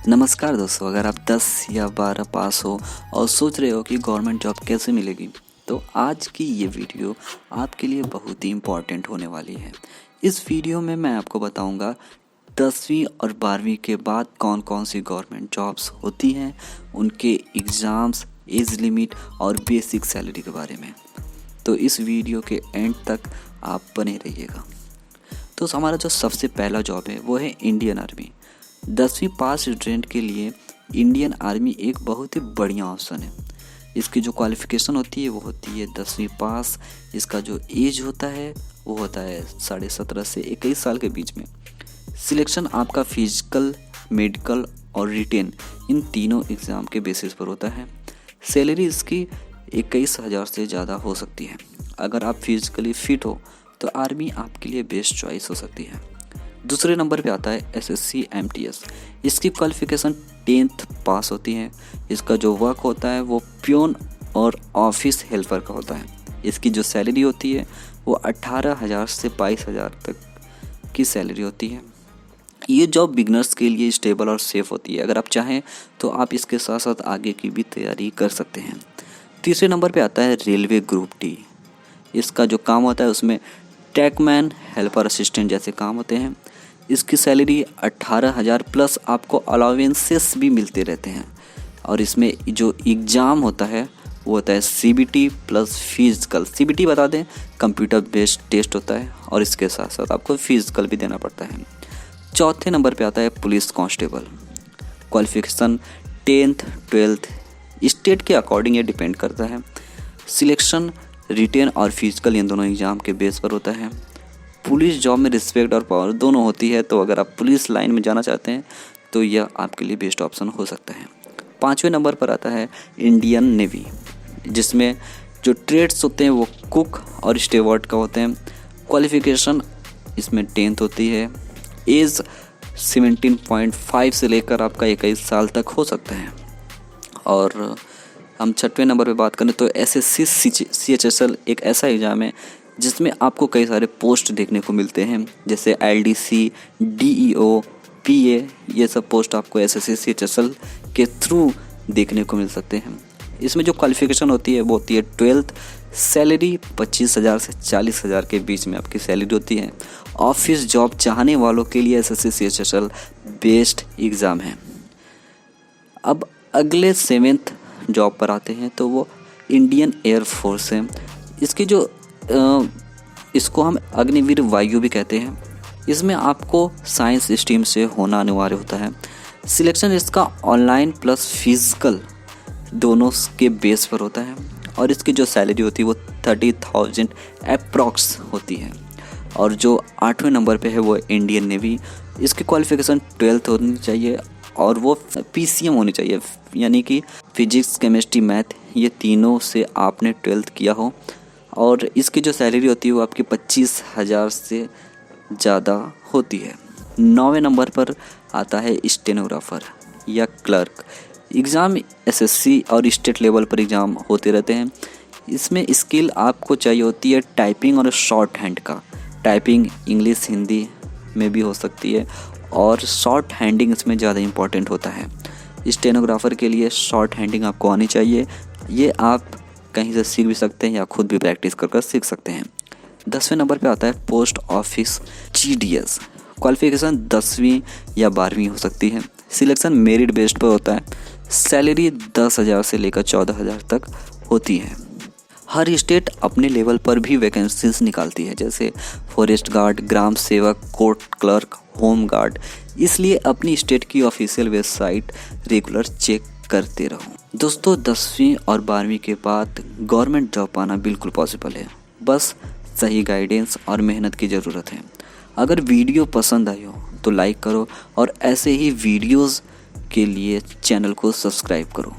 नमस्कार दोस्तों, अगर आप 10 या 12 पास हो और सोच रहे हो कि गवर्नमेंट जॉब कैसे मिलेगी, तो आज की ये वीडियो आपके लिए बहुत ही इम्पॉर्टेंट होने वाली है। इस वीडियो में मैं आपको बताऊंगा 10वीं और 12वीं के बाद कौन कौन सी गवर्नमेंट जॉब्स होती हैं, उनके एग्ज़ाम्स, एज लिमिट और बेसिक सैलरी के बारे में। तो इस वीडियो के एंड तक आप बने रहिएगा। तो हमारा जो सबसे पहला जॉब है वो है इंडियन आर्मी। 10वीं पास स्टूडेंट के लिए इंडियन आर्मी एक बहुत ही बढ़िया ऑप्शन है। इसकी जो क्वालिफ़िकेशन होती है वो होती है 10वीं पास। इसका जो एज होता है वो होता है 17.5 से 21 साल के बीच में। सिलेक्शन आपका फिजिकल, मेडिकल और रिटेन इन तीनों एग्ज़ाम के बेसिस पर होता है। सैलरी इसकी 21,000 से ज़्यादा हो सकती है। अगर आप फिजिकली फिट हो तो आर्मी आपके लिए बेस्ट चॉइस हो सकती है। दूसरे नंबर पे आता है एसएससी एमटीएस। इसकी क्वालिफ़िकेशन 10th पास होती है। इसका जो वर्क होता है वो प्यून और ऑफिस हेल्पर का होता है। इसकी जो सैलरी होती है वो 18,000 से 22,000 तक की सैलरी होती है। ये जॉब बिगनर्स के लिए स्टेबल और सेफ होती है। अगर आप चाहें तो आप इसके साथ साथ आगे की भी तैयारी कर सकते हैं। तीसरे नंबर पे आता है रेलवे ग्रुप डी। इसका जो काम होता है उसमें ट्रैकमैन, हेल्पर असिस्टेंट जैसे काम होते हैं। इसकी सैलरी 18,000 प्लस आपको अलाउंसेस भी मिलते रहते हैं। और इसमें जो एग्ज़ाम होता है वो होता है सीबीटी प्लस फिजिकल। सीबीटी बता दें, कंप्यूटर बेस्ड टेस्ट होता है और इसके साथ साथ आपको फिजिकल भी देना पड़ता है। चौथे नंबर पे आता है police constable. Qualification 10th 12th state के अकॉर्डिंग ये डिपेंड करता है। सिलेक्शन रिटेन और फिजिकल इन दोनों एग्ज़ाम के बेस पर होता है। पुलिस जॉब में रिस्पेक्ट और पावर दोनों होती है, तो अगर आप पुलिस लाइन में जाना चाहते हैं तो यह आपके लिए बेस्ट ऑप्शन हो सकता है। पाँचवें नंबर पर आता है इंडियन नेवी, जिसमें जो ट्रेड्स होते हैं वो कुक और स्टेवर्ड का होते हैं। क्वालिफ़िकेशन इसमें 10th होती है। एज 17.5 से लेकर आपका 21 साल तक हो सकता है। और हम छठवें नंबर पे बात करें तो एसएससी सीएचएसएल एक ऐसा एग्ज़ाम है जिसमें आपको कई सारे पोस्ट देखने को मिलते हैं, जैसे एलडीसी, डीईओ, पीए। ये सब पोस्ट आपको एसएससी सीएचएसएल के थ्रू देखने को मिल सकते हैं। इसमें जो क्वालिफ़िकेशन होती है वो होती है 12th। सैलरी 25,000 से 40,000 के बीच में आपकी सैलरी होती है। ऑफिस जॉब चाहने वालों के लिए एसएससी सीएचएसएल बेस्ट एग्ज़ाम है। अब अगले 7th जॉब पर आते हैं तो वो इंडियन एयरफोर्स है। इसकी जो इसको हम अग्निवीर वायु भी कहते हैं। इसमें आपको साइंस स्ट्रीम से होना अनिवार्य होता है। सिलेक्शन इसका ऑनलाइन प्लस फिजिकल दोनों के बेस पर होता है। और इसकी जो सैलरी होती है वो 30,000 अप्रॉक्स होती है। और जो 8वें नंबर पे है वो इंडियन नेवी। इसकी क्वालिफ़िकेशन 12th होनी चाहिए और वो पीसीएम होनी चाहिए, यानी कि फिजिक्स, केमिस्ट्री, मैथ ये तीनों से आपने 12th किया हो। और इसकी जो सैलरी होती है वो आपकी 25,000 से ज़्यादा होती है। 9वें नंबर पर आता है स्टेनोग्राफर या क्लर्क। एग्ज़ाम एसएससी और स्टेट लेवल पर एग्ज़ाम होते रहते हैं। इसमें स्किल आपको चाहिए होती है टाइपिंग और शॉर्ट हैंड का। टाइपिंग इंग्लिश, हिंदी में भी हो सकती है और शॉर्ट हैंडिंग इसमें ज़्यादा इम्पॉर्टेंट होता है। स्टेनोग्राफर के लिए शॉर्ट हैंडिंग आपको आनी चाहिए। ये आप कहीं से सीख भी सकते हैं या खुद भी प्रैक्टिस कर सीख सकते हैं। 10वें नंबर पे आता है पोस्ट ऑफिस जीडीएस। क्वालिफ़िकेशन 10वीं या 12वीं हो सकती है। सिलेक्शन मेरिट बेस्ड पर होता है। सैलरी 10,000 से लेकर 14,000 तक होती है। हर स्टेट अपने लेवल पर भी वैकेंसीज निकालती है, जैसे फॉरेस्ट गार्ड, ग्राम सेवक, कोर्ट क्लर्क, होम गार्ड। इसलिए अपनी स्टेट की ऑफिशियल वेबसाइट रेगुलर चेक करते रहो। दोस्तों, 10वीं और 12वीं के बाद गवर्नमेंट जॉब पाना बिल्कुल पॉसिबल है। बस सही गाइडेंस और मेहनत की ज़रूरत है। अगर वीडियो पसंद आई हो तो लाइक करो और ऐसे ही वीडियोस के लिए चैनल को सब्सक्राइब करो।